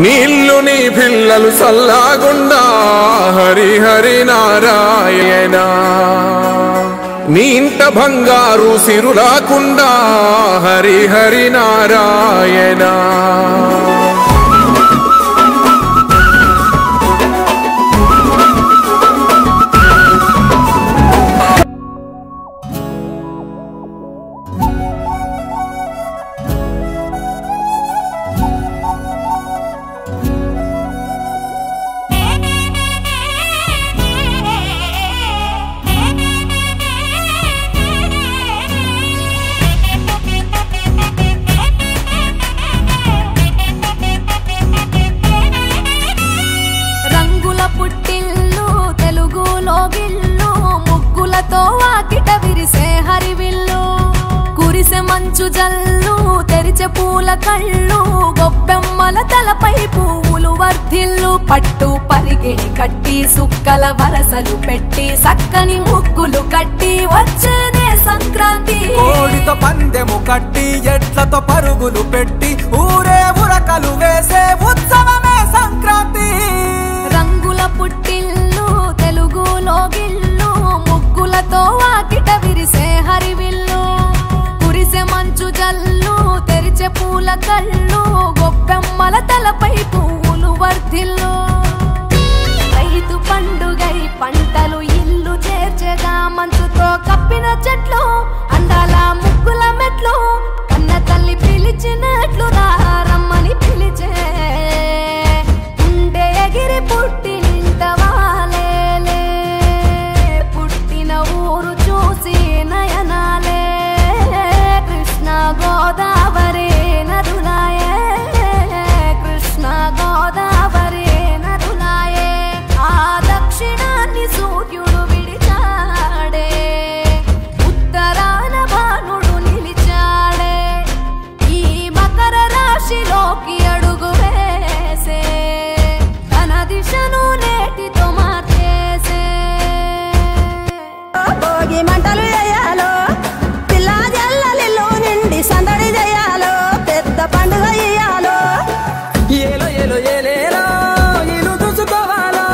నీళ్ళు నీ పిల్లలు సల్లాగుండా హరి హరి నారాయణ నీ ఇంట బంగారు సిరులాకుండా హరి హరి నారాయణ మంచు జల్లు తెరిచే పూల కళ్ళు గొబ్బెమ్మల తలపై పువ్వులు వర్ధిల్లు పట్టు పరిగిణి కట్టి సుక్కల వరసలు పెట్టి సక్కని ముగ్గులు కట్టి వచ్చేనే సంక్రాంతి కోడితో పందెము కట్టి ఎట్లతో పరుగులు పెట్టి ఊరే ఉరకలు వేసే ఉత్సవమే సంక్రాంతి రంగుల పుట్టిల్లు తెలుగులో గిల్లు ముగ్గులతో వాకిట విరిసే హరివిల్లు మంచు జల్లు తెరిచే పూల కళ్ళు గొబ్బెమ్మల తలపై పువ్వులు వర్ధిల్లు రైతు పండుగై పంటలు ఇల్లు చేర్చేగా మంచుతో కప్పిన చెట్లు అందాల ముగ్గుల మెట్లు కన్న తల్లి పిలిచినట్లు రమ్మని పిలిచే ఉండే ఎగిరి పుట్టి నింటవాలేలే పుట్టిన ఊరు చూసి నయనాలే గోదావరి నదులాయే కృష్ణ గోదావరి నదులాయే ఆ దక్షిణాన్ని సూర్యుడు విడిచాడే ఉత్తరాన భానుడు నిలిచాడే ఈ మకర రాశిలోకి అడుగు వేసే తన దిశను నేటితో మార్చేసే భోగి మంటలు వేయాలో సందడి చేయాలో పెద్ద పండుగ ఇయ్యాలో ఏలో ఏలో ఏలేలో ఇల్లు చూసుకోవాలో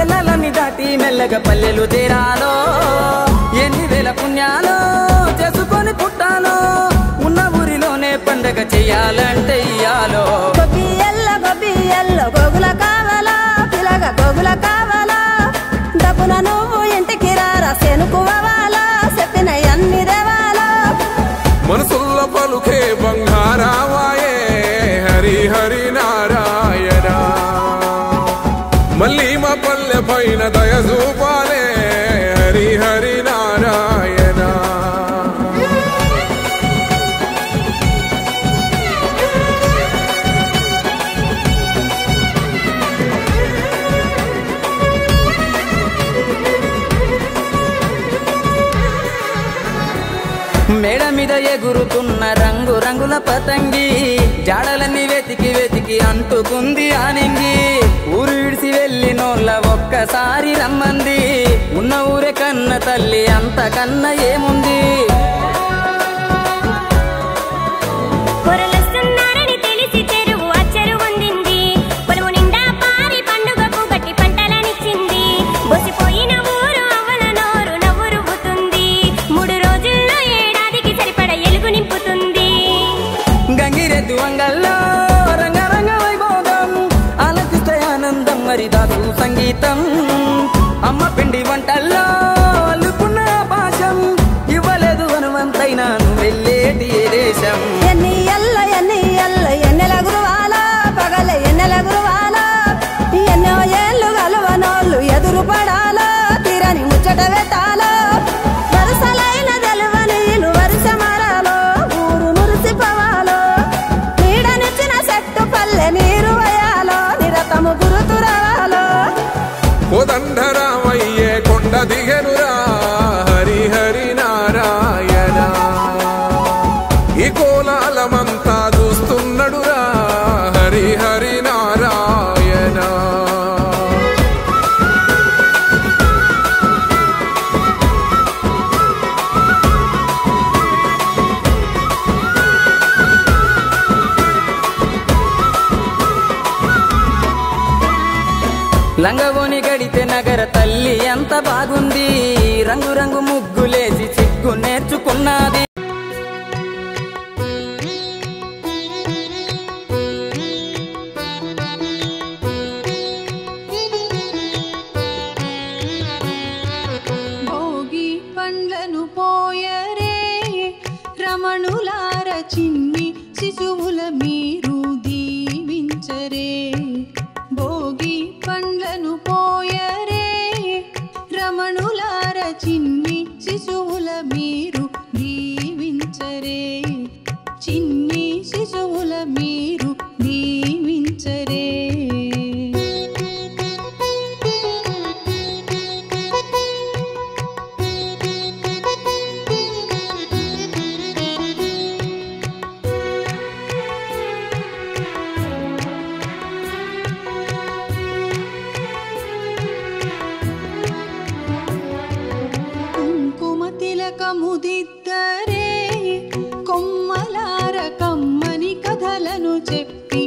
ఎల్లలన్నీ దాటి మెల్లగా పల్లెలు తీరాలో ఎన్ని వేల పుణ్యాలో చేసుకొని పుట్టాలో ఉన్న ఊరిలోనే పండగ చెయ్యాలంటే ఇయ్యాలో గొబ్బియల్లో గోగుల కావాలా పిలగ గోగుల కావాలా డబ్బున నువ్వు ఇంటికి రారా సెనుకువాలా చెప్పిన అన్ని దేవాలా మనసుల్ల పలుకే బంగారావాయే హరి హరి నారాయణ మళ్ళీ మా పల్లె పైన దయ చూపాలే హరి హరి నారాయణ మేడ మీద ఎగురుతున్న రంగు రంగుల పతంగి జాడలన్నీ వెతికి వెతికి అంటుకుంది ఆనింగి ఊరు విడిసి వెళ్ళినోళ్ళ ఒక్కసారి రమ్మంది ఉన్న ఊరే కన్న తల్లి అంతకన్నా ఏముంది హరిదాసు సంగీతం అమ్మ పిండి వంటల్లో అల్లుకున్న భాషం ఇవ్వలేదు హనుమంతైనా నువ్వు వెళ్ళేటి ఏ దేశం ఎన్నెల గురువాలా పగల ఎన్నెల గురువాలా ఎన్నో ఏళ్ళు గలవనోళ్ళు ఎదురు పడాలా తీరని ముచ్చట పెట్టాలా వరుసలైన తెలవనీలు వరుస మరాలో ఊరు మురిసిపోవాలో నీడనిచ్చిన చెట్టు పల్లె నీరు వేయాలో నిరతము గురుతురాలో లంగవోని గడితే నగర తల్లి ఎంత బాగుంది, రంగు రంగు ముగ్గులేసి చిక్కు నేర్చుకున్నది. భోగి పండ్లను పోయరే రమణులార చిన్ని శిశువుల మీరు దీవించరే. భోగి పండ్లను పోయరే రమణులార చిన్ని శిశువుల మీరు దీవించరే. చిన్ని శిశువుల మీరు దీవించరే. తిలకముదిద్దరే కొమ్మలార కమ్మని కథలను చెప్పి